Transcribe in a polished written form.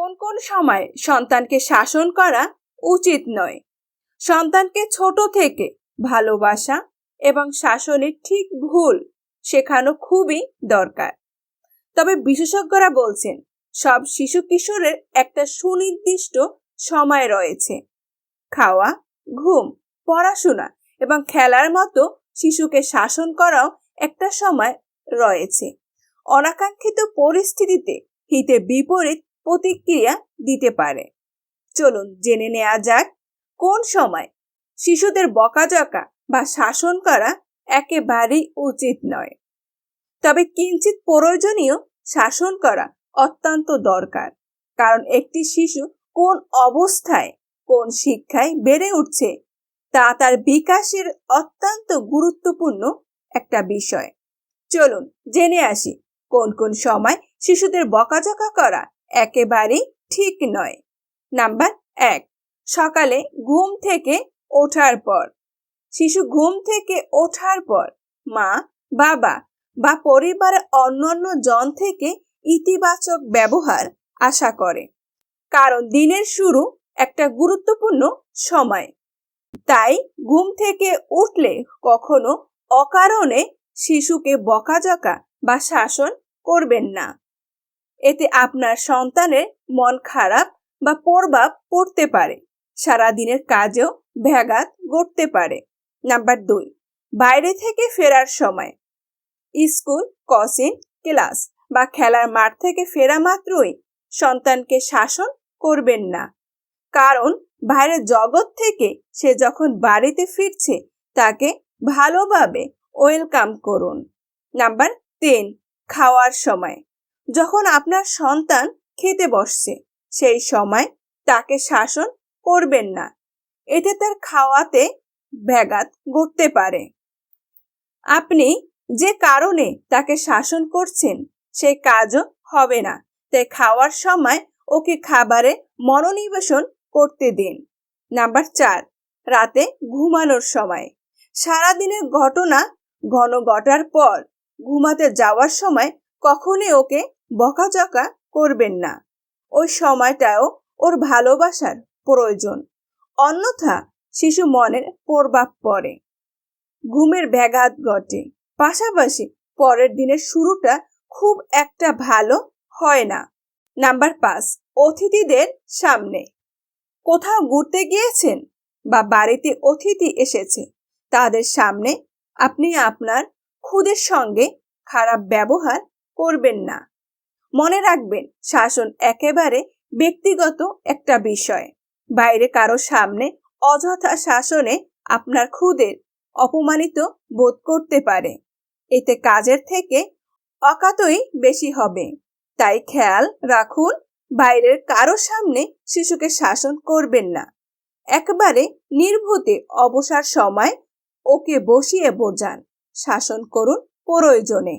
কোন কোন সময় সন্তানকে শাসন করা উচিত নয়? সন্তানকে ছোট থেকে ভালোবাসা এবং শাসনের ঠিক ভুল শেখানো খুবই দরকার। তবে বিশেষজ্ঞরা বলছেন সব শিশু কিশোরের একটা সুনির্দিষ্ট সময় রয়েছে। খাওয়া, ঘুম, পড়াশোনা এবং খেলার মতো শিশুকে শাসন করাও একটা সময় রয়েছে। অনাকাঙ্ক্ষিত পরিস্থিতিতে হিতে বিপরীত প্রতিক্রিয়া দিতে পারে। চলুন জেনে নেওয়া যাক কোন সময় শিশুদের বকাঝকা বা শাসন করা একেবারেই উচিত নয়। তবে কিঞ্চিত প্রয়োজনীয় শাসন করা অত্যন্ত দরকার, কারণ একটি শিশু কোন অবস্থায় কোন শিক্ষায় বেড়ে উঠছে তা তার বিকাশের অত্যন্ত গুরুত্বপূর্ণ একটা বিষয়। চলুন জেনে আসি কোন কোন সময় শিশুদের বকাঝকা করা একেবারেই ঠিক নয়। নাম্বার 1, সকালে ঘুম থেকে ওঠার পর। শিশু ঘুম থেকে ওঠার পর মা, বাবা বা পরিবারের অন্যান্য জন থেকে ইতিবাচক ব্যবহার আশা করে, কারণ দিনের শুরু একটা গুরুত্বপূর্ণ সময়। তাই ঘুম থেকে উঠলে কখনো অকারণে শিশুকে বকাঝকা বা শাসন করবেন না। এতে আপনার সন্তানের মন খারাপ বা প্রভাব পড়তে পারে, সারাদিনের কাজেও ব্যাঘাত ঘটতে পারে। নাম্বার 2, বাইরে থেকে ফেরার সময়। স্কুল, কোচিং ক্লাস বা খেলার মাঠ থেকে ফেরা মাত্রই সন্তানকে শাসন করবেন না, কারণ বাইরের জগৎ থেকে সে যখন বাড়িতে ফিরছে তাকে ভালোভাবে ওয়েলকাম করুন। নাম্বার 3, খাওয়ার সময়। যখন আপনার সন্তান খেতে বসছে সেই সময় তাকে শাসন করবেন না, এতে তার খাওয়াতে ব্যাঘাত ঘটতে পারে। আপনি যে কারণে তাকে শাসন করছেন সেই কাজও হবে না, তাই খাওয়ার সময় ওকে খাবারে মনোনিবেশন করতে দিন। নাম্বার 4, রাতে ঘুমানোর সময়। সারাদিনের ঘটনা ঘটার পর ঘুমাতে যাওয়ার সময় কখনই ওকে বকাঝকা করবেন না। ওই সময়টাও ওর ভালোবাসার প্রয়োজন, অন্যথা শিশু মনের প্রভাব পড়ে, ঘুমের ব্যাঘাত ঘটে, পাশাপাশি পরের দিনের শুরুটা খুব একটা ভালো হয় না। নাম্বার 5, অতিথিদের সামনে। কোথাও ঘুরতে গিয়েছেন বা বাড়িতে অতিথি এসেছে, তাদের সামনে আপনি আপনার খুদের সঙ্গে খারাপ ব্যবহার করবেন না। মনে রাখবেন, শাসন একেবারে ব্যক্তিগত একটা বিষয়। বাইরে কারো সামনে অযথা শাসনে আপনার খুদের অপমানিত বোধ করতে পারে, এতে কাজের থেকে অকাতই বেশি হবে। তাই খেয়াল রাখুন, বাইরের কারো সামনে শিশুকে শাসন করবেন না। একবারে নির্ভুতে অবসর সময় ওকে বসিয়ে বোঝান, শাসন করুন প্রয়োজনে।